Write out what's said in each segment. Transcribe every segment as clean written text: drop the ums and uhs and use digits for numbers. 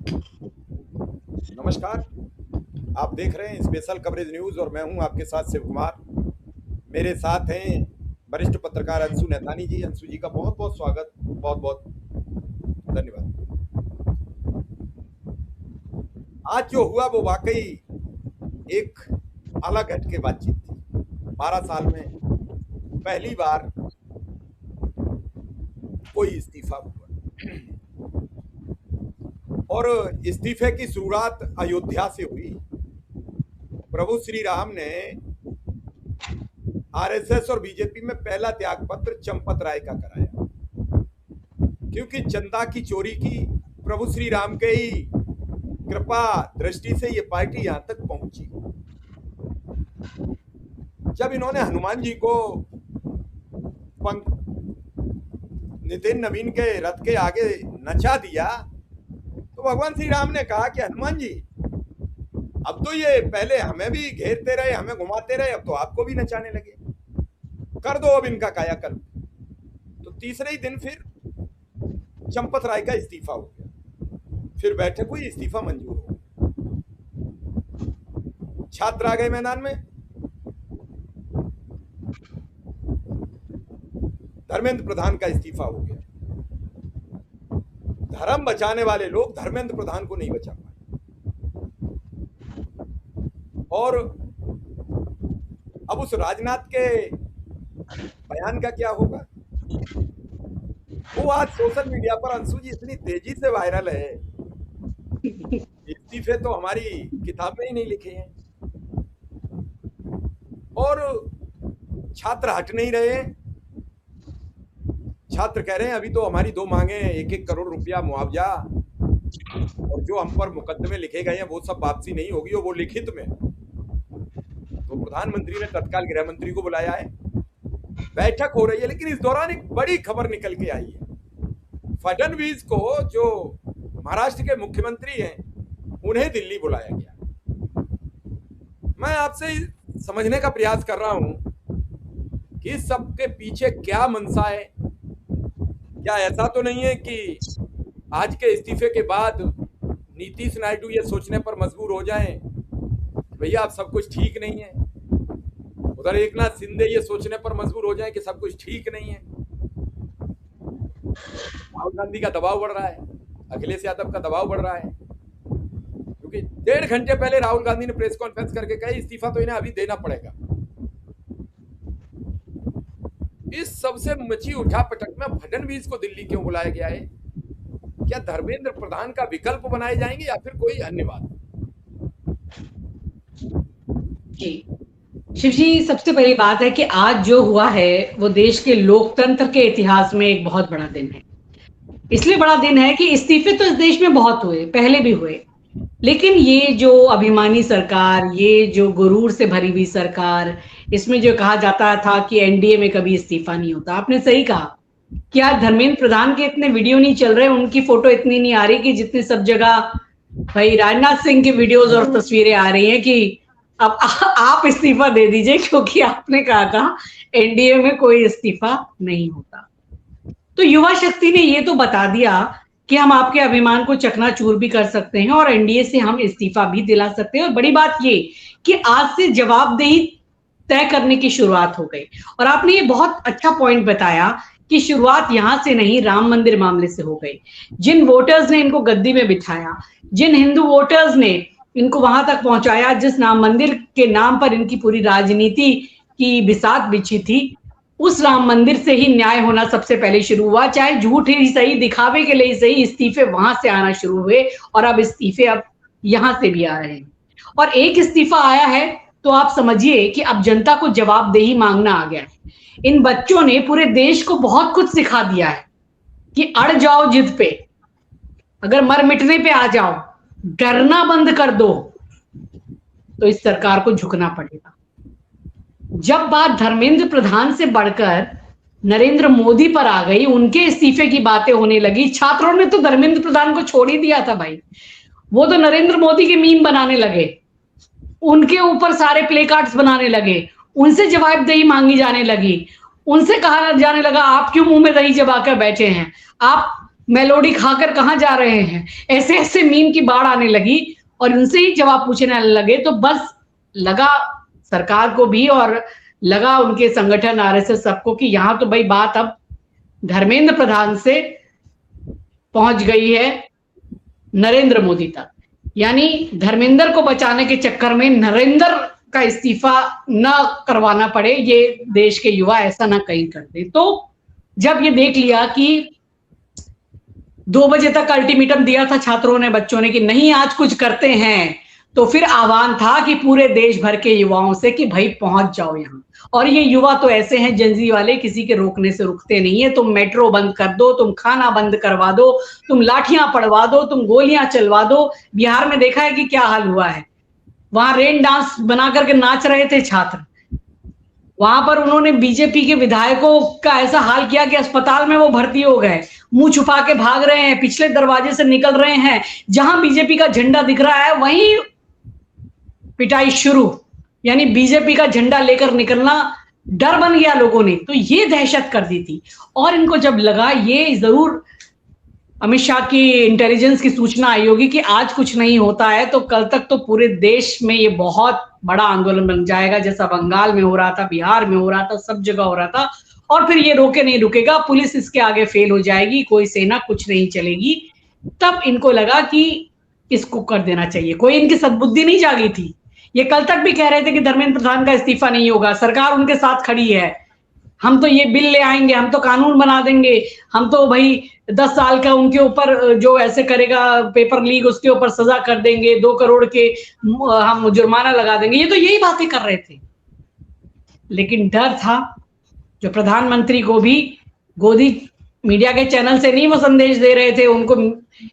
नमस्कार। आप देख रहे हैं स्पेशल कवरेज न्यूज़ और मैं हूं आपके साथ शिव कुमार। मेरे साथ हैं वरिष्ठ पत्रकार अंशु नैथानी जी। अंशु जी का बहुत बहुत स्वागत, बहुत बहुत धन्यवाद। आज जो हुआ वो वाकई एक अलग हटके बातचीत थी। 12 साल में पहली बार कोई इस्तीफा हुआ और इस्तीफे की शुरुआत अयोध्या से हुई। प्रभु श्री राम ने आरएसएस और बीजेपी में पहला त्याग पत्र चंपत राय का कराया, क्योंकि जनता की चोरी की प्रभु श्री राम के ही कृपा दृष्टि से ये पार्टी यहां तक पहुंची। जब इन्होंने हनुमान जी को नितिन नवीन के रथ के आगे नचा दिया तो भगवान श्री राम ने कहा कि हनुमान जी, अब तो ये पहले हमें भी घेरते रहे, हमें घुमाते रहे, अब तो आपको भी नचाने लगे, कर दो अब इनका कायाकल्प। तो तीसरे ही दिन फिर चंपत राय का इस्तीफा हो गया। फिर बैठक हुई, इस्तीफा मंजूर हो गया। छात्र आ गए मैदान में। धर्मेंद्र प्रधान का इस्तीफा हो गया। धर्म बचाने वाले लोग धर्मेंद्र प्रधान को नहीं बचा पाए। और अब उस राजनाथ के बयान का क्या होगा? वो आज सोशल मीडिया पर अंशु जी इतनी तेजी से वायरल है, इस्तीफे तो हमारी किताब में ही नहीं लिखे हैं। और छात्र हट नहीं रहे। छात्र कह रहे हैं अभी तो हमारी दो मांगे, 1-1 करोड़ रुपया मुआवजा, और जो हम पर मुकदमे लिखे गए हैं वो सब वापसी नहीं होगी, और वो लिखित में। तो प्रधानमंत्री ने तत्काल गृह मंत्री को बुलाया है, बैठक हो रही है। लेकिन इस दौरान एक बड़ी खबर निकल के आई है। फडणवीस को, जो महाराष्ट्र के मुख्यमंत्री हैं, उन्हें दिल्ली बुलाया गया। मैं आपसे समझने का प्रयास कर रहा हूं कि इस सब के पीछे क्या मंशा है। क्या ऐसा तो नहीं है कि आज के इस्तीफे के बाद नीतीश नायडू ये सोचने पर मजबूर हो जाएं भैया अब सब कुछ ठीक नहीं है, उधर एकनाथ शिंदे ये सोचने पर मजबूर हो जाएं कि सब कुछ ठीक नहीं है। राहुल गांधी का दबाव बढ़ रहा है, अखिलेश यादव का दबाव बढ़ रहा है, क्योंकि 1.5 घंटे पहले राहुल गांधी ने प्रेस कॉन्फ्रेंस करके कहा इस्तीफा तो इन्हें अभी देना पड़ेगा। इस सबसे मची उठापटक में फडणवीस को दिल्ली क्यों बुलाया गया है? क्या धर्मेंद्र प्रधान का विकल्प बनाए जाएंगे या फिर कोई अन्य बात? जी शिव जी, सबसे पहली बात है कि आज जो हुआ है वो देश के लोकतंत्र के इतिहास में एक बहुत बड़ा दिन है। इसलिए बड़ा दिन है कि इस्तीफे तो इस देश में बहुत हुए, पहले भी हुए, लेकिन ये जो अभिमानी सरकार, ये जो गुरूर से भरी हुई सरकार, इसमें जो कहा जाता था कि एनडीए में कभी इस्तीफा नहीं होता, आपने सही कहा कि आज धर्मेंद्र प्रधान के इतने वीडियो नहीं चल रहे, उनकी फोटो इतनी नहीं आ रही कि जितनी सब जगह भाई राजनाथ सिंह की वीडियोज और तस्वीरें आ रही हैं कि अब आप इस्तीफा दे दीजिए, क्योंकि आपने कहा था एनडीए में कोई इस्तीफा नहीं होता। तो युवा शक्ति ने ये तो बता दिया कि हम आपके अभिमान को चकनाचूर भी कर सकते हैं और एनडीए से हम इस्तीफा भी दिला सकते हैं। और बड़ी बात ये कि आज से जवाबदेही तय करने की शुरुआत हो गई। और आपने ये बहुत अच्छा पॉइंट बताया कि शुरुआत यहां से नहीं, राम मंदिर मामले से हो गई। जिन वोटर्स ने इनको गद्दी में बिठाया, जिन हिंदू वोटर्स ने इनको वहां तक पहुंचाया, जिस राम मंदिर के नाम पर इनकी पूरी राजनीति की बिसात बिछी थी, उस राम मंदिर से ही न्याय होना सबसे पहले शुरू हुआ। चाहे झूठ ही सही, दिखावे के लिए सही, इस्तीफे वहां से आना शुरू हुए और अब इस्तीफे अब यहां से भी आ रहे हैं। और एक इस्तीफा आया है तो आप समझिए कि अब जनता को जवाबदेही मांगना आ गया है। इन बच्चों ने पूरे देश को बहुत कुछ सिखा दिया है कि अड़ जाओ जिद पे, अगर मर मिटने पे आ जाओ, डरना बंद कर दो, तो इस सरकार को झुकना पड़ेगा। जब बात धर्मेंद्र प्रधान से बढ़कर नरेंद्र मोदी पर आ गई, उनके इस्तीफे की बातें होने लगी, छात्रों ने तो धर्मेंद्र प्रधान को छोड़ ही दिया था भाई। वो तो नरेंद्र मोदी के मीम बनाने लगे, उनके ऊपर सारे प्ले कार्ड्स बनाने लगे, उनसे जवाबदेही मांगी जाने लगी, उनसे कहा जाने लगा आप क्यों मुंह में दही जमाकर बैठे हैं, आप मेलोडी खाकर कहाँ जा रहे हैं, ऐसे ऐसे मीम की बाढ़ आने लगी और उनसे ही जवाब पूछने लगे। तो बस लगा सरकार को भी और लगा उनके संगठन आरएसएस सबको कि यहाँ तो भाई बात अब धर्मेंद्र प्रधान से पहुंच गई है नरेंद्र मोदी तक। यानी धर्मेंद्र को बचाने के चक्कर में नरेंद्र का इस्तीफा न करवाना पड़े, ये देश के युवा ऐसा ना कहीं कर दे। तो जब ये देख लिया कि 2 बजे तक अल्टीमेटम दिया था छात्रों ने, बच्चों ने कि नहीं आज कुछ करते हैं, तो फिर आह्वान था कि पूरे देश भर के युवाओं से कि भाई पहुंच जाओ यहाँ। और ये युवा तो ऐसे हैं जेंजी वाले, किसी के रोकने से रुकते नहीं है। तुम मेट्रो बंद कर दो, तुम खाना बंद करवा दो, तुम लाठियां पड़वा दो, तुम गोलियां चलवा दो। बिहार में देखा है कि क्या हाल हुआ है, वहां रेन डांस बना करके नाच रहे थे छात्र। वहां पर उन्होंने बीजेपी के विधायकों का ऐसा हाल किया कि अस्पताल में वो भर्ती हो गए, मुंह छुपा के भाग रहे हैं, पिछले दरवाजे से निकल रहे हैं। जहां बीजेपी का झंडा दिख रहा है वहीं पिटाई शुरू, यानी बीजेपी का झंडा लेकर निकलना डर बन गया लोगों ने। तो ये दहशत कर दी थी। और इनको जब लगा ये जरूर अमित शाह की इंटेलिजेंस की सूचना आई होगी कि आज कुछ नहीं होता है, तो कल तक तो पूरे देश में ये बहुत बड़ा आंदोलन बन जाएगा, जैसा बंगाल में हो रहा था, बिहार में हो रहा था, सब जगह हो रहा था। और फिर ये रोके नहीं रुकेगा, पुलिस इसके आगे फेल हो जाएगी, कोई सेना कुछ नहीं चलेगी। तब इनको लगा कि इसको कर देना चाहिए। कोई इनकी सद्बुद्धि नहीं जागी थी। ये कल तक भी कह रहे थे कि धर्मेंद्र प्रधान का इस्तीफा नहीं होगा, सरकार उनके साथ खड़ी है, हम तो ये बिल ले आएंगे, हम तो कानून बना देंगे, हम तो भाई 10 साल का उनके ऊपर जो ऐसे करेगा पेपर लीक उसके ऊपर सजा कर देंगे, 2 करोड़ के हम जुर्माना लगा देंगे। ये तो यही बातें कर रहे थे। लेकिन डर था जो प्रधानमंत्री को भी गोदी मीडिया के चैनल से नहीं वो संदेश दे रहे थे, उनको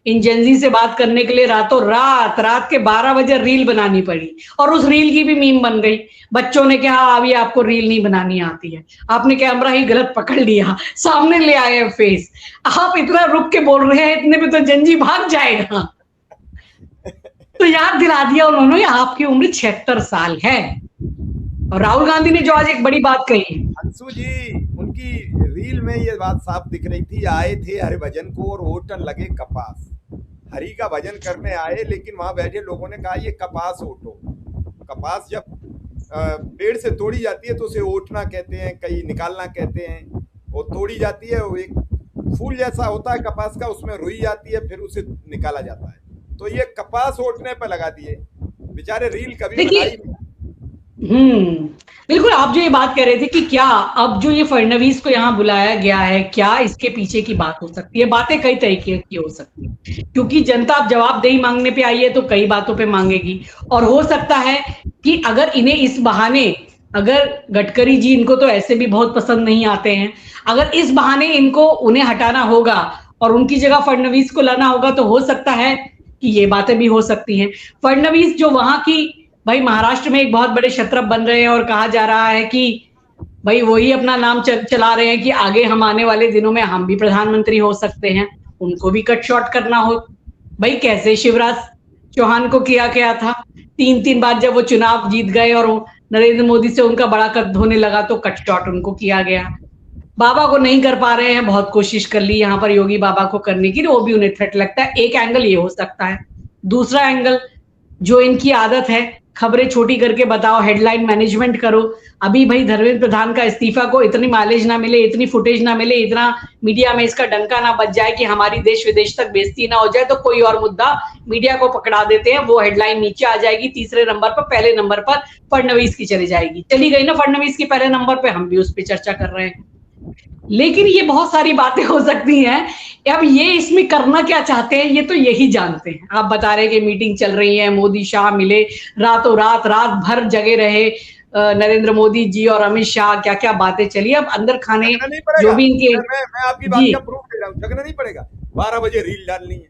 इन जेंजी से बात करने के लिए रातों रात के 12 बजे रील बनानी पड़ी। और उस रील की भी मीम बन गई। बच्चों ने कहा अभी आपको रील नहीं बनानी आती है, आपने कैमरा ही गलत पकड़ लिया, सामने ले आए फेस, आप इतना रुक के बोल रहे हैं, इतने पे तो जेंजी भाग जाएगा। तो याद दिला दिया उन्होंने आपकी उम्र 76 साल है। और राहुल गांधी ने जो आज एक बड़ी बात कही, अंशु जी, उनकी रील में ये बात साफ दिख रही थी, आए थे हरे भजन को और ओटन लगे कपास। हरि का भजन करने आए, लेकिन वहां बैठे लोगों ने कहा ये कपास ओटो। कपास जब पेड़ से तोड़ी जाती है तो उसे ओटना कहते हैं, कई निकालना कहते हैं। वो तोड़ी जाती है, वो एक फूल जैसा होता है कपास का, उसमें रुई जाती है, फिर उसे निकाला जाता है। तो ये कपास ओटने पर लगा दिए बेचारे, रील कभी बनाई नहीं। बिल्कुल। आप जो ये बात कह रहे थे कि क्या अब जो ये फडणवीस को यहाँ बुलाया गया है, क्या इसके पीछे की बात हो सकती है? बातें कई तरीके की हो सकती है, क्योंकि जनता अब जवाबदेही मांगने पे आई है तो कई बातों पे मांगेगी। और हो सकता है कि अगर इन्हें इस बहाने, अगर गडकरी जी इनको तो ऐसे भी बहुत पसंद नहीं आते हैं, अगर इस बहाने इनको उन्हें हटाना होगा और उनकी जगह फडणवीस को लाना होगा, तो हो सकता है कि ये बातें भी हो सकती हैं। फडणवीस जो वहां की, भाई महाराष्ट्र में एक बहुत बड़े शत्रप बन रहे हैं और कहा जा रहा है कि भाई वही अपना नाम चला रहे हैं कि आगे हम आने वाले दिनों में हम भी प्रधानमंत्री हो सकते हैं, उनको भी कट शॉर्ट करना हो। भाई कैसे शिवराज चौहान को किया गया था, 3 बार जब वो चुनाव जीत गए और नरेंद्र मोदी से उनका बड़ा कद होने लगा तो कट शॉर्ट उनको किया गया। बाबा को नहीं कर पा रहे हैं, बहुत कोशिश कर ली यहाँ पर योगी बाबा को करने की, वो भी उन्हें थ्रेट लगता है। एक एंगल ये हो सकता है। दूसरा एंगल, जो इनकी आदत है खबरें छोटी करके बताओ, हेडलाइन मैनेजमेंट करो। अभी भाई धर्मेंद्र प्रधान का इस्तीफा को इतनी माइलेज ना मिले, इतनी फुटेज ना मिले, इतना मीडिया में इसका डंका ना बज जाए कि हमारी देश विदेश तक बेइज्जती ना हो जाए, तो कोई और मुद्दा मीडिया को पकड़ा देते हैं, वो हेडलाइन नीचे आ जाएगी तीसरे नंबर पर, पहले नंबर पर फडणवीस की चली जाएगी। चली गई ना फडणवीस की पहले नंबर पे, हम भी उस पर चर्चा कर रहे हैं। लेकिन ये बहुत सारी बातें हो सकती हैं। अब ये इसमें करना क्या चाहते हैं ये तो यही जानते हैं। आप बता रहे कि मीटिंग चल रही है, मोदी शाह मिले, रातों रात भर जगे रहे नरेंद्र मोदी जी और अमित शाह, क्या क्या बातें चली। अब अंदर खाने जो भी इनके, मैं आपकी बात का प्रूफ दे रहा हूँ, जगना नहीं पड़ेगा। 12 बजे रील डालनी है,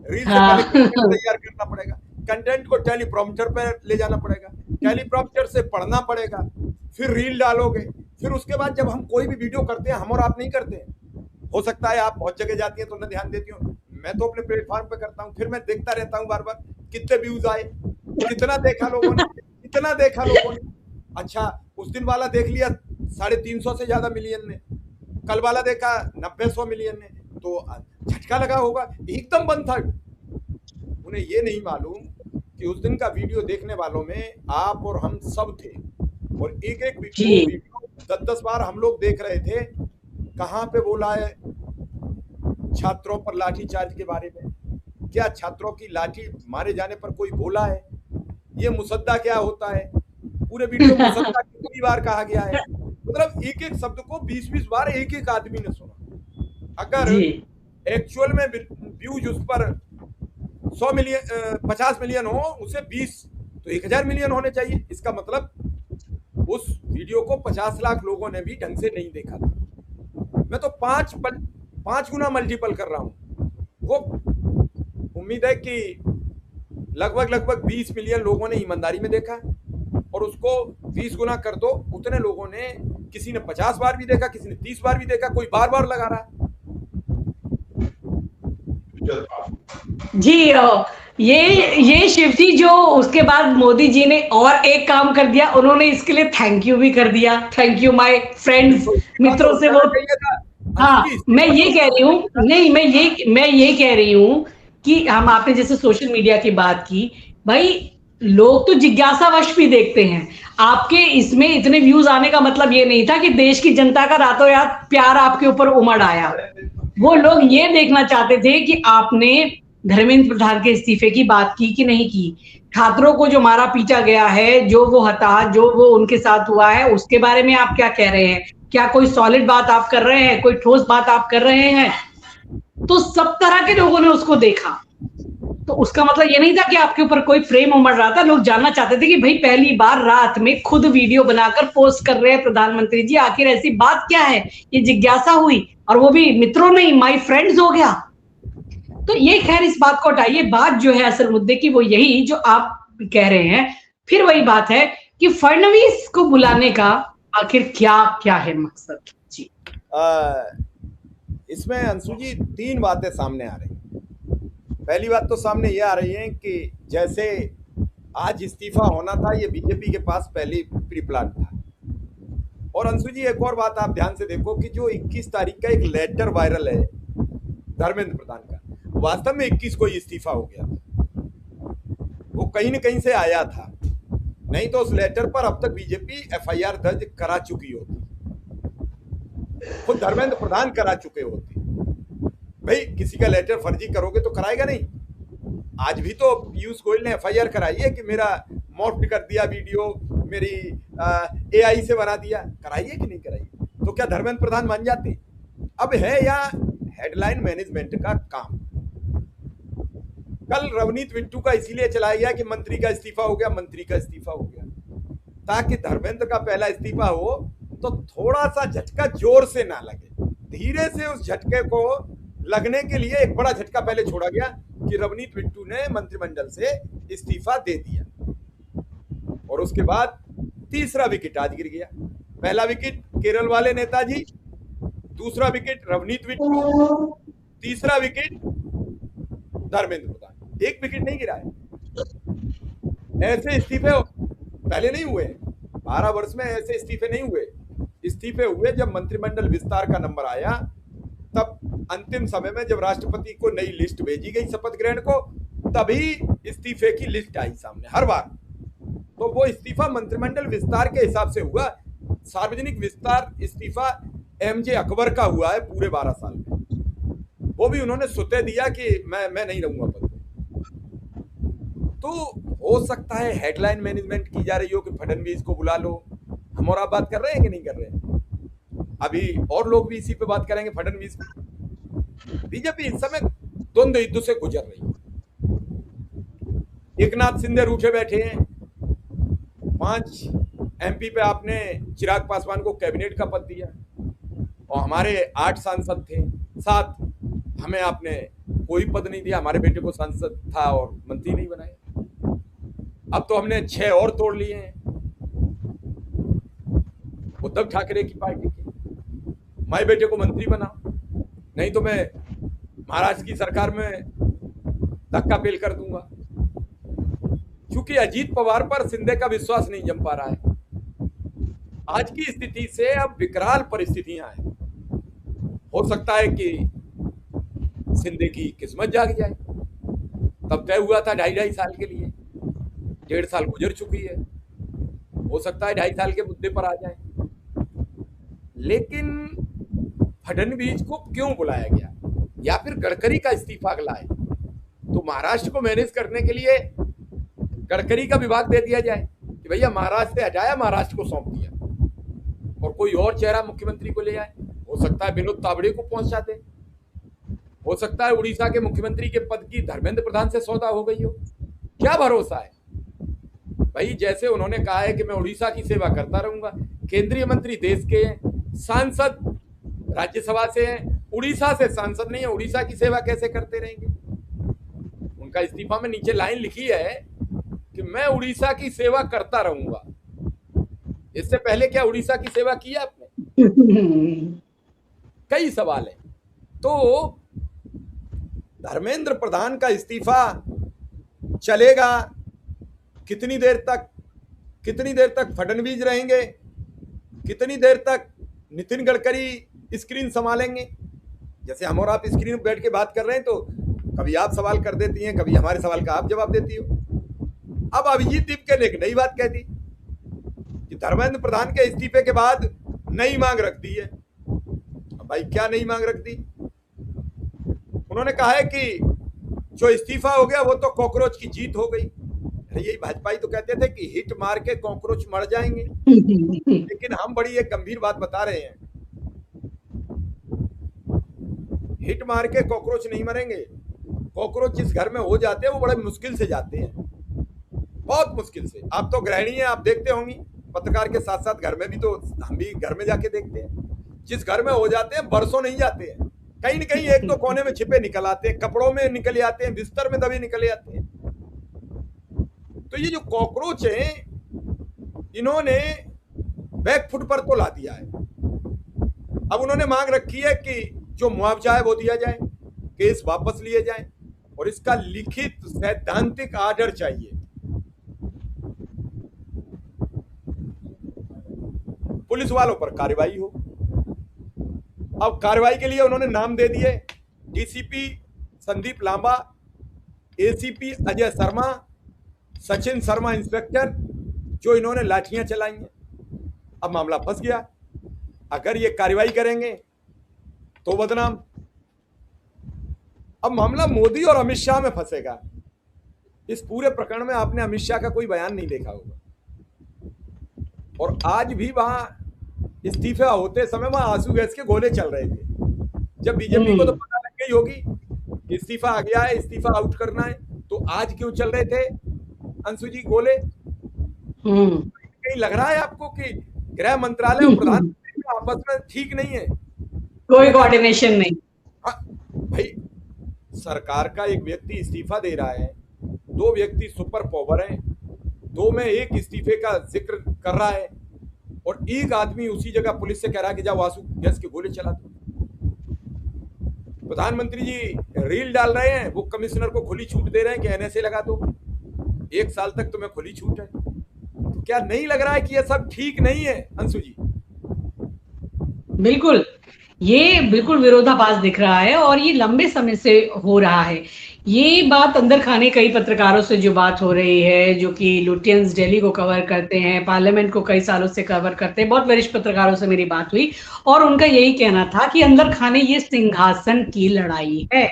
रील से पहले कंटेंट तैयार करना पड़ेगा, कंटेंट को टेलीप्रॉम्प्टर पर ले जाना पड़ेगा, टेलीप्रॉम्प्टर से पढ़ना पड़ेगा, फिर रील डालोगे, फिर उसके बाद जब हम कोई भी वीडियो करते हैं, हम और आप नहीं करते हैं, हो सकता है आप बहुत जगह जाती हैं तो न ध्यान देती हूँ, मैं तो अपने प्लेटफॉर्म पे करता हूँ, फिर मैं देखता रहता हूँ बार बार कितने व्यूज आए, कितना देखा लोगों ने, कितना देखा लोगों ने। अच्छा, उस दिन वाला देख लिया 350 से ज्यादा मिलियन ने, कल वाला देखा 90-100 मिलियन ने, तो झटका लगा होगा, एकदम बंद था। उन्हें ये नहीं मालूम कि उस दिन का वीडियो देखने वालों में आप और हम सब थे, और एक एक जी वो वीडियो 10-10 बार हम लोग देख रहे थे। कहाँ पे बोला है छात्रों पर लाठीचार्ज के बारे में? क्या छात्रों की लाठी मारे जाने पर कोई बोला है? ये मुसद्दा क्या होता है? पूरे वीडियो मुसद्दा कितनी बार कहा गया है? मतलब एक एक शब्द को 20-20 बार एक एक आदमी ने सुना। अगर जी एक्चुअल में व्यूज उस पर 100 मिलियन 50 मिलियन हो, उसे 20 तो 1000 मिलियन होने चाहिए। इसका मतलब उस वीडियो को 50 लाख लोगों ने भी ढंग से नहीं देखा था। मैं तो 5 गुना मल्टीपल कर रहा हूं। वो उम्मीद है कि लगभग 20 मिलियन लोगों ने ईमानदारी में देखा, और उसको 20 गुना कर दो, उतने लोगों ने, किसी ने 50 बार भी देखा, किसी ने 30 बार भी देखा, कोई बार बार लगा रहा है। जी ये शिव जी जो उसके बाद मोदी जी ने और एक काम कर दिया, उन्होंने इसके लिए थैंक यू भी कर दिया। थैंक यू माय फ्रेंड्स, तो इसकी बात मित्रों हो से जाना वो। चाहिए था। अंशु जी, हाँ, इसकी मैं बात ये हो कह जाना रही हूँ, चाहिए था। नहीं मैं ये कह रही हूँ कि हम, आपने जैसे सोशल मीडिया की बात की, भाई लोग तो जिज्ञासावश भी देखते हैं। आपके इसमें इतने व्यूज आने का मतलब ये नहीं था कि देश की जनता का रातों रात प्यार आपके ऊपर उमड़ आया। वो लोग ये देखना चाहते थे कि आपने धर्मेंद्र प्रधान के इस्तीफे की बात की कि नहीं की, छात्रों को जो मारा पीटा गया है, जो वो हता, जो वो उनके साथ हुआ है, उसके बारे में आप क्या कह रहे हैं? क्या कोई सॉलिड बात आप कर रहे हैं? कोई ठोस बात आप कर रहे हैं? तो सब तरह के लोगों ने उसको देखा। तो उसका मतलब ये नहीं था कि आपके ऊपर कोई प्रेम उमड़ रहा था। लोग जानना चाहते थे कि भाई पहली बार रात में खुद वीडियो बनाकर पोस्ट कर रहे हैं प्रधानमंत्री जी, आखिर ऐसी बात क्या है? ये जिज्ञासा हुई, और वो भी मित्रों में ही, माय फ्रेंड्स हो गया। तो ये खैर इस बात को हटाइए, बात जो है असल मुद्दे की वो यही जो आप कह रहे हैं। फिर वही बात है कि फडणवीस को बुलाने का आखिर क्या क्या है मकसद? जी इसमें अंशु जी 3 बातें सामने आ रही हैं। पहली बात तो सामने ये आ रही है कि जैसे आज इस्तीफा होना था, ये बीजेपी के पास पहले प्री प्लान था। और अंशु जी एक और बात आप ध्यान से देखो कि जो 21 तारीख का एक लेटर वायरल है धर्मेंद्र प्रधान का, वास्तव में 21 को ही इस्तीफा हो गया था। वो कहीं न कहीं से आया था, नहीं तो उस लेटर पर अब तक बीजेपी एफआईआर दर्ज करा चुकी होती, खुद धर्मेंद्र प्रधान करा चुके होते। भाई किसी का लेटर फर्जी करोगे तो कराएगा नहीं। आज भी तो पीयूष गोयल ने एफआईआर कराई है कि मेरा मॉफ्ट कर दिया वीडियो, मेरी एआई से बना दिया, कराइए कि नहीं कराइए? तो क्या धर्मेंद्र प्रधान मान जाते? अब है या हेडलाइन मैनेजमेंट का काम। कल रवनीत बिट्टू का इसीलिए चलाया गया कि मंत्री का इस्तीफा हो गया, मंत्री का इस्तीफा हो गया, ताकि धर्मेंद्र का पहला इस्तीफा हो तो थोड़ा सा झटका जोर से ना लगे, धीरे से उस झटके को लगने के लिए एक बड़ा झटका पहले छोड़ा गया कि रवनीत बिट्टू ने मंत्रिमंडल से इस्तीफा दे दिया। और उसके बाद तीसरा विकेट आज गिर गया। पहला विकेट केरल वाले नेताजी, दूसरा विकेट रवनीत बिट्टू, तीसरा विकेट धर्मेंद्र प्रधान। एक विकेट नहीं गिरा है। ऐसे इस्तीफे पहले नहीं हुए, 12 वर्ष में ऐसे इस्तीफे नहीं हुए। इस्तीफे हुए जब मंत्रिमंडल विस्तार का नंबर आया, तब अंतिम समय में जब राष्ट्रपति को नई लिस्ट भेजी गई शपथ ग्रहण को, तभी इस्तीफे की लिस्ट आई सामने हर बार। तो वो इस्तीफा मंत्रिमंडल विस्तार के हिसाब से हुआ। सार्वजनिक विस्तार इस्तीफा एमजे अकबर का हुआ है पूरे 12 साल में, वो भी उन्होंने सुते दिया कि मैं नहीं रहूंगा पद पे। तो हो सकता है हेडलाइन मैनेजमेंट की जा रही हो कि फडणवीस को बुला लो। हम और आप बात कर रहे हैं कि नहीं कर रहे हैं? अभी और लोग भी इसी पे बात करेंगे फडणवीस। बीजेपी इस समय द्वंद्व युद्ध से गुजर रही है। एकनाथ शिंदे रूठे बैठे हैं। 5 एमपी पे आपने चिराग पासवान को कैबिनेट का पद दिया, और हमारे 8 सांसद थे, 7 हमें आपने कोई पद नहीं दिया। हमारे बेटे को सांसद था और मंत्री नहीं बनाए। अब तो हमने 6 और तोड़ लिए हैं उद्धव ठाकरे की पार्टी के। मैं बेटे को मंत्री बनाओ, नहीं तो मैं महाराष्ट्र की सरकार में धक्का पेल कर दूंगा। क्योंकि अजीत पवार पर शिंदे का विश्वास नहीं जम पा रहा है। आज की स्थिति से अब विकराल परिस्थितियां हैं। हो सकता है कि शिंदे की किस्मत जाग जाए। तब तय हुआ था 2.5 साल के लिए, 1.5 साल गुजर चुकी है, हो सकता है 2.5 साल के मुद्दे पर आ जाए। लेकिन फडणवीस को क्यों बुलाया गया, या फिर गडकरी का इस्तीफा लाए तो महाराष्ट्र को मैनेज करने के लिए गडकरी का विभाग दे दिया जाए कि भैया महाराष्ट्र से हटाया, महाराष्ट्र को सौंप दिया, और कोई और चेहरा मुख्यमंत्री को ले आए। हो सकता है विनोद तावड़े को पहुंचा दे, हो सकता है उड़ीसा के मुख्यमंत्री के पद की धर्मेंद्र प्रधान से सौदा हो गई हो। क्या भरोसा है भाई? जैसे उन्होंने कहा है कि मैं उड़ीसा की सेवा करता रहूंगा, केंद्रीय मंत्री देश के हैं, सांसद राज्यसभा से हैं, उड़ीसा से सांसद नहीं है, उड़ीसा की सेवा कैसे करते रहेंगे? उनका इस्तीफा में नीचे लाइन लिखी है कि मैं उड़ीसा की सेवा करता रहूंगा। इससे पहले क्या उड़ीसा की सेवा की आपने? कई सवाल है। तो धर्मेंद्र प्रधान का इस्तीफा चलेगा कितनी देर तक? कितनी देर तक फडणवीस रहेंगे? कितनी देर तक नितिन गडकरी स्क्रीन संभालेंगे? जैसे हम और आप स्क्रीन पर बैठ के बात कर रहे हैं, तो कभी आप सवाल कर देती हैं, कभी हमारे सवाल का आप जवाब देती हो। अब अभिजीत दीपके ने एक नई बात कह दी कि धर्मेंद्र प्रधान के इस्तीफे के बाद नई मांग रख दी है। अब भाई क्या नई मांग रख दी? उन्होंने कहा है कि जो इस्तीफा हो गया वो तो कॉकरोच की जीत हो गई। अरे यही भाजपा ही तो कहते थे कि हिट मार के कॉकरोच मर जाएंगे। लेकिन हम बड़ी एक गंभीर बात बता रहे हैं, हिट मार के कॉकरोच नहीं मरेंगे। कॉकरोच जिस घर में हो जाते हैं वो बड़े मुश्किल से जाते हैं, बहुत मुश्किल से। आप तो गृहिणी हैं, आप देखते होंगी, पत्रकार के साथ साथ घर में भी, तो हम भी घर में जाके देखते हैं। जिस घर में हो जाते हैं बरसों नहीं जाते हैं, कहीं न कहीं एक तो कोने में छिपे निकल आते हैं, कपड़ों में निकल आते हैं, बिस्तर में दबे निकले आते हैं। तो ये जो कॉकरोच हैं, इन्होंने बैकफुट पर तो ला दिया है। अब उन्होंने मांग रखी है कि जो मुआवजा है वो दिया जाए, केस वापस लिए जाए, और इसका लिखित सैद्धांतिक आर्डर चाहिए। पुलिस वालों पर कार्रवाई हो। अब कार्रवाई के लिए उन्होंने नाम दे दिए, DCP Sandeep Lamba, ACP Ajay Sharma, Sachin Sharma inspector, जो इन्होंने लाठियां चलाई हैं। अब मामला फंस गया। अगर ये कार्रवाई करेंगे तो बदनाम। अब मामला मोदी और अमित शाह में फंसेगा। इस पूरे प्रकरण में आपने अमित शाह का कोई बयान नहीं देखा होगा, और आज भी वहां इस्तीफा होते समय वहां आंसू गैस के गोले चल रहे थे। जब बीजेपी को तो पता लग गई होगी इस्तीफा आ गया है, इस्तीफा आउट करना है, तो आज क्यों चल रहे थे अंशु जी गोले? कहीं लग रहा है आपको कि गृह मंत्रालय और प्रधानमंत्री आपस में ठीक नहीं है, कोई कोऑर्डिनेशन नहीं? हाँ भाई, सरकार का एक व्यक्ति इस्तीफा दे रहा है, 2 व्यक्ति सुपर पावर हैं, 2 में एक इस्तीफे का जिक्र कर रहा है, और एक आदमी उसी जगह पुलिस से कह रहा है कि जाओ आंसू गैस के गोले चला दो। प्रधानमंत्री जी रील डाल रहे हैं, वो कमिश्नर को खुली छूट दे रहे हैं कि एनएसए लगा दो, 1 साल तक तुम्हें खुली छूट है। तो क्या नहीं लग रहा है कि यह सब ठीक नहीं है अंशु जी? बिल्कुल, ये बिल्कुल विरोधाभास दिख रहा है, और ये लंबे समय से हो रहा है। ये बात अंदर खाने कई पत्रकारों से जो बात हो रही है, जो कि लुटियंस दिल्ली को कवर करते हैं, पार्लियामेंट को कई सालों से कवर करते हैं, बहुत वरिष्ठ पत्रकारों से मेरी बात हुई, और उनका यही कहना था कि अंदर खाने ये सिंहासन की लड़ाई है।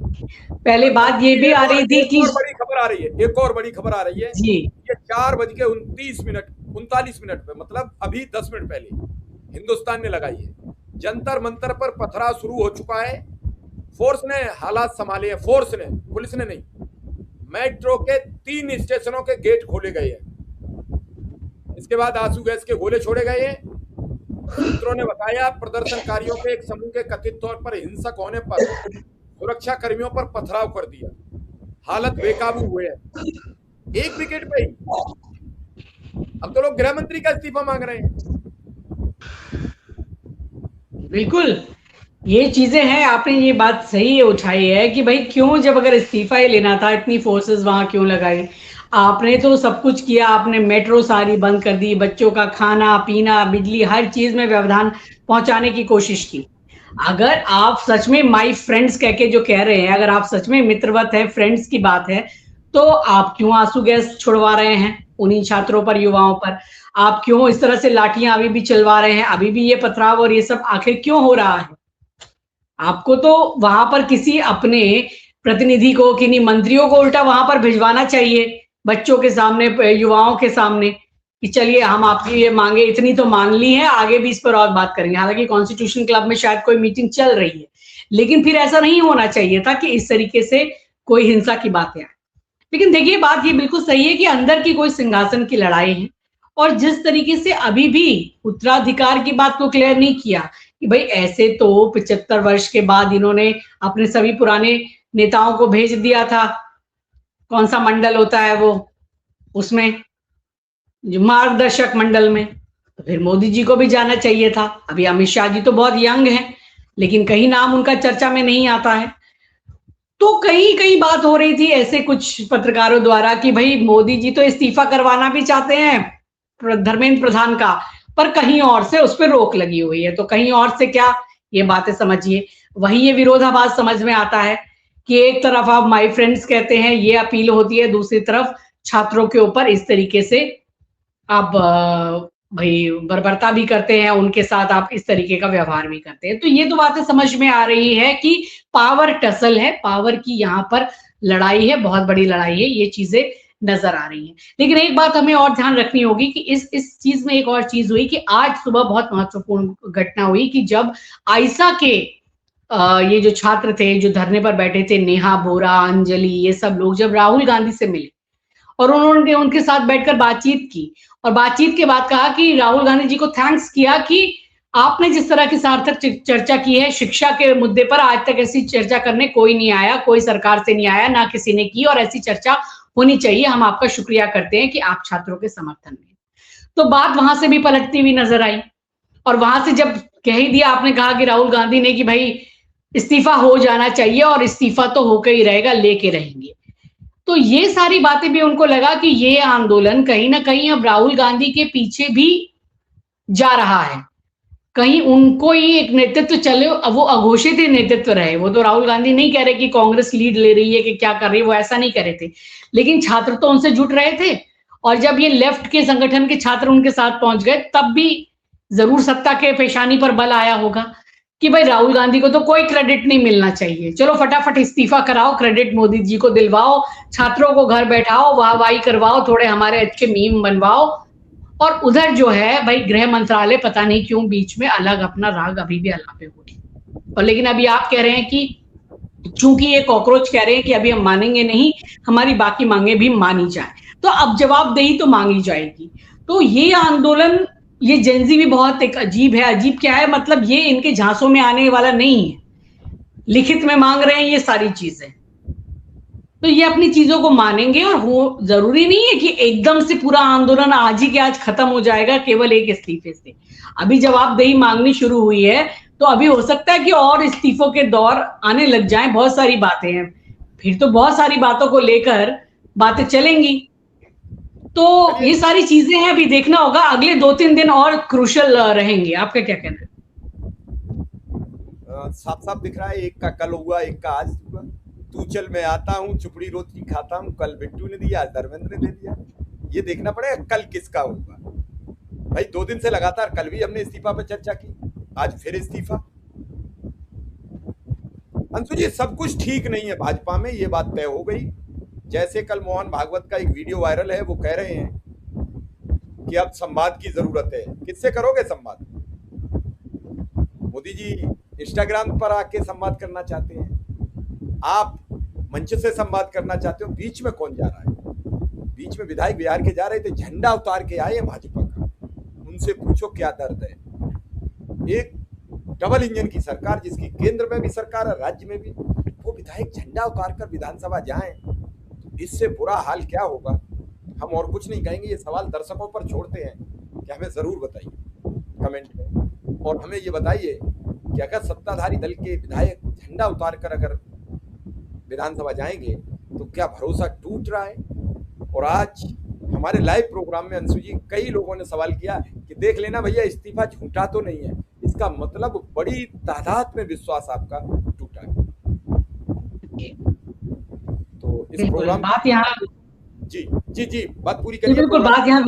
पहले बात ये भी आ रही थी कि एक और बड़ी खबर आ रही है, एक और बड़ी खबर आ रही है जी, ये 4:39 पे, मतलब अभी 10 मिनट पहले हिंदुस्तान ने लगाई है। जंतर मंतर पर पथराव शुरू हो चुका है। फोर्स ने हालात संभाले हैं, फोर्स ने, पुलिस ने नहीं। मेट्रो के 3 स्टेशनों के गेट खोले गए हैं। इसके बाद आंसू गैस के गोले छोड़े गए हैं। सूत्रों ने बताया प्रदर्शनकारियों के एक समूह के कथित तौर पर हिंसक होने पर सुरक्षा कर्मियों पर पथराव कर दिया, हालत बेकाबू हुए हैं, 1 विकेट पे ही। अब तो लोग गृह मंत्री का इस्तीफा मांग रहे हैं। बिल्कुल, ये चीजें हैं। आपने ये बात सही उठाई है कि भाई क्यों, जब अगर इस्तीफा ही लेना था, इतनी फोर्सेस वहां क्यों लगाई? आपने तो सब कुछ किया, आपने मेट्रो सारी बंद कर दी, बच्चों का खाना पीना, बिजली, हर चीज में व्यवधान पहुंचाने की कोशिश की। अगर आप सच में माय फ्रेंड्स कह के जो कह रहे हैं, अगर आप सच में मित्रवत है, फ्रेंड्स की बात है, तो आप क्यों आंसू गैस छुड़वा रहे हैं उन्हीं छात्रों पर, युवाओं पर? आप क्यों इस तरह से लाठियां अभी भी चलवा रहे हैं? अभी भी ये पथराव और ये सब आखिर क्यों हो रहा है? आपको तो वहां पर किसी अपने प्रतिनिधि को, किन्हीं मंत्रियों को उल्टा वहां पर भिजवाना चाहिए, बच्चों के सामने, युवाओं के सामने, कि चलिए हम आपकी ये मांगे इतनी तो मान ली है, आगे भी इस पर और बात करेंगे। हालांकि कॉन्स्टिट्यूशन क्लब में शायद कोई मीटिंग चल रही है, लेकिन फिर ऐसा नहीं होना चाहिए था कि इस तरीके से कोई हिंसा की बातें आए। लेकिन देखिए, बात ये बिल्कुल सही है कि अंदर की कोई सिंहासन की लड़ाई है, और जिस तरीके से अभी भी उत्तराधिकार की बात को क्लियर नहीं किया कि भाई ऐसे तो 75 वर्ष के बाद इन्होंने अपने सभी पुराने नेताओं को भेज दिया था, कौन सा मंडल होता है वो, उसमें जो मार्गदर्शक मंडल में, तो फिर मोदी जी को भी जाना चाहिए था। अभी अमित शाह जी तो बहुत यंग हैं, लेकिन कहीं नाम उनका चर्चा में नहीं आता है। तो कहीं कहीं बात हो रही थी ऐसे कुछ पत्रकारों द्वारा कि भाई मोदी जी तो इस्तीफा करवाना भी चाहते हैं धर्मेंद्र प्रधान का, पर कहीं और से उस पर रोक लगी हुई है। तो कहीं और से क्या, ये बातें समझिए, वही ये विरोधाभास समझ में आता है कि एक तरफ आप माय फ्रेंड्स कहते हैं, ये अपील होती है, दूसरी तरफ छात्रों के ऊपर इस तरीके से आप भाई बर्बरता भी करते हैं, उनके साथ आप इस तरीके का व्यवहार भी करते हैं। तो ये तो बातें समझ में आ रही है कि पावर टसल है, पावर की यहाँ पर लड़ाई है, बहुत बड़ी लड़ाई है, ये चीजें नजर आ रही हैं। लेकिन एक बात हमें और ध्यान रखनी होगी कि इस चीज में एक और चीज हुई कि आज सुबह बहुत महत्वपूर्ण घटना हुई कि जब आइसा के ये जो छात्र थे जो धरने पर बैठे थे, नेहा बोरा, अंजलि, ये सब लोग जब राहुल गांधी से मिले और उन्होंने उनके साथ बैठकर बातचीत की, और बातचीत के बाद कहा कि राहुल गांधी जी को थैंक्स किया कि आपने जिस तरह की सार्थक चर्चा की है शिक्षा के मुद्दे पर, आज तक ऐसी चर्चा करने कोई नहीं आया, कोई सरकार से नहीं आया, ना किसी ने की, और ऐसी चर्चा होनी चाहिए। हम आपका शुक्रिया करते हैं कि आप छात्रों के समर्थन में। तो बात वहां से भी पलटती हुई नजर आई, और वहां से जब कह ही दिया, आपने कहा कि राहुल गांधी ने कि भाई इस्तीफा हो जाना चाहिए, और इस्तीफा तो होकर ही रहेगा, लेके रहेंगे। तो ये सारी बातें भी उनको लगा कि ये आंदोलन कहीं ना कहीं अब राहुल गांधी के पीछे भी जा रहा है, कहीं उनको ही एक नेतृत्व चले, वो अघोषित ही नेतृत्व रहे। वो तो राहुल गांधी नहीं कह रहे कि कांग्रेस लीड ले रही है कि क्या कर रही है, वो ऐसा नहीं कह रहे थे, लेकिन छात्र तो उनसे जुट रहे थे, और जब ये लेफ्ट के संगठन के छात्र उनके साथ पहुंच गए, तब भी जरूर सत्ता के पेशानी पर बल आया होगा कि भाई राहुल गांधी को तो कोई क्रेडिट नहीं मिलना चाहिए, चलो फटाफट इस्तीफा कराओ, क्रेडिट मोदी जी को दिलवाओ, छात्रों को घर बैठाओ, वाहवाही करवाओ, थोड़े हमारे अच्छे मीम बनवाओ। और उधर जो है भाई गृह मंत्रालय पता नहीं क्यों बीच में अलग अपना राग अभी भी अलापे हुए, और लेकिन अभी आप कह रहे हैं कि चूंकि ये कॉकरोच कह रहे हैं कि अभी हम मानेंगे नहीं, हमारी बाकी मांगे भी मानी जाए, तो अब जवाबदेही तो मांगी जाएगी। तो ये आंदोलन, ये जेंजी भी बहुत एक अजीब है। अजीब क्या है, मतलब ये इनके झांसों में आने वाला नहीं है, लिखित में मांग रहे हैं ये सारी चीजें, तो ये अपनी चीजों को मानेंगे, और हो जरूरी नहीं है कि एकदम से पूरा आंदोलन आज ही के आज खत्म हो जाएगा केवल एक इस्तीफे से। अभी जवाबदेही मांगनी शुरू हुई है, तो अभी हो सकता है कि और इस्तीफों के दौर आने लग जाएं, बहुत सारी बातें हैं, फिर तो बहुत सारी बातों को लेकर बातें चलेंगी। तो ये सारी चीजें हैं, अभी देखना होगा, अगले 2-3 दिन और क्रूशल रहेंगे। आपका क्या कहना है? साफ साफ दिख रहा है, एक का कल हुआ, एक का आज हुआ। तू चल मैं आता हूँ, चुपड़ी रोटी खाता हूँ, कल बिट्टू ने दिया, आज धर्मेंद्र ने दे दिया। ये देखना पड़ेगा कल किसका होगा। भाई 2 दिन से लगातार, कल भी हमने इस्तीफा पर चर्चा की, आज फिर इस्तीफा। अंशु जी, सब कुछ ठीक नहीं है भाजपा में, ये बात तय हो गई। जैसे कल मोहन भागवत का एक वीडियो वायरल है, वो कह रहे हैं कि अब संवाद की जरूरत है। किससे करोगे संवाद? मोदी जी इंस्टाग्राम पर आके संवाद करना चाहते हैं, आप मंच से संवाद करना चाहते हो, बीच में कौन जा रहा है? बीच में विधायक बिहार के जा रहे थे, झंडा उतार के आए हैं भाजपा का, उनसे पूछो क्या दर्द है। एक डबल इंजन की सरकार, जिसकी केंद्र में भी सरकार है, राज्य में भी, वो विधायक झंडा उतार कर विधानसभा जाएं, इससे बुरा हाल क्या होगा? हम और कुछ नहीं कहेंगे, ये सवाल दर्शकों पर छोड़ते हैं कि हमें जरूर बताइए कमेंट में, और हमें ये बताइए कि अगर सत्ताधारी दल के विधायक झंडा उतार कर अगर विधानसभा जाएंगे तो क्या भरोसा टूट रहा है? और आज हमारे लाइव प्रोग्राम में अंशु जी, कई लोगों ने सवाल किया कि देख लेना भैया इस्तीफा झूठा तो नहीं है, इसका मतलब बड़ी तादाद में विश्वास आपका टूटा है। तो इस बिल्कुल प्रोग्राम बात यहाँ जी जी बात पूरी जी, करिए बिल्कुल प्रोग्राम। बात यहाँ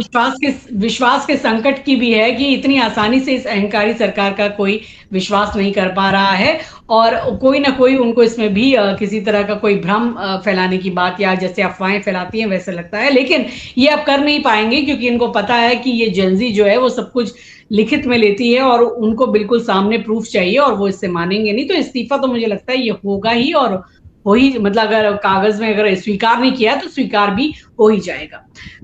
विश्वास के संकट की भी है कि इतनी आसानी से इस अहंकारी सरकार का कोई विश्वास नहीं कर पा रहा है और कोई ना कोई उनको इसमें भी किसी तरह का कोई भ्रम फैलाने की बात या जैसे अफवाहें फैलाती हैं वैसे लगता है, लेकिन ये अब कर नहीं पाएंगे क्योंकि इनको पता है कि ये जेनजी जो है वो सब कुछ लिखित में लेती है और उनको बिल्कुल सामने प्रूफ चाहिए और वो इससे मानेंगे नहीं। तो इस्तीफा तो मुझे लगता है ये होगा ही और हो ही, मतलब अगर कागज में अगर स्वीकार नहीं किया तो स्वीकार भी हो ही जाएगा।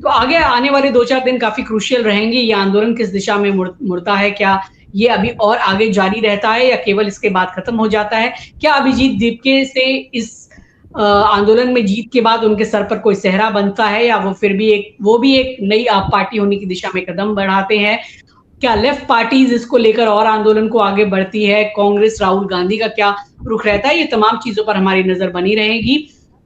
तो आगे आने वाले 2-4 दिन काफी क्रूशियल रहेंगे। ये आंदोलन किस दिशा में मुड़ता है, क्या ये अभी और आगे जारी रहता है या केवल इसके बाद खत्म हो जाता है? क्या अभिजीत दीपके से इस आंदोलन में जीत के बाद उनके सर पर कोई सेहरा बनता है या वो भी एक नई आप पार्टी होने की दिशा में कदम बढ़ाते हैं? क्या लेफ्ट पार्टीज इसको लेकर और आंदोलन को आगे बढ़ती है? कांग्रेस, राहुल गांधी का क्या रुख रहता है? ये तमाम चीजों पर हमारी नजर बनी रहेगी।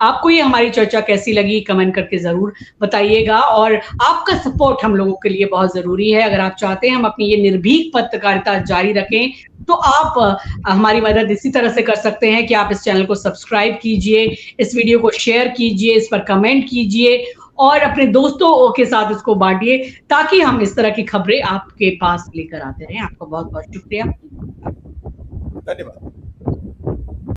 आपको ये हमारी चर्चा कैसी लगी कमेंट करके जरूर बताइएगा और आपका सपोर्ट हम लोगों के लिए बहुत जरूरी है। अगर आप चाहते हैं हम अपनी ये निर्भीक पत्रकारिता जारी रखें तो आप हमारी मदद इसी तरह से कर सकते हैं कि आप इस चैनल को सब्सक्राइब कीजिए, इस वीडियो को शेयर कीजिए, इस पर कमेंट कीजिए और अपने दोस्तों के साथ इसको बांटिए ताकि हम इस तरह की खबरें आपके पास लेकर आते रहें। आपका बहुत बहुत शुक्रिया। धन्यवाद।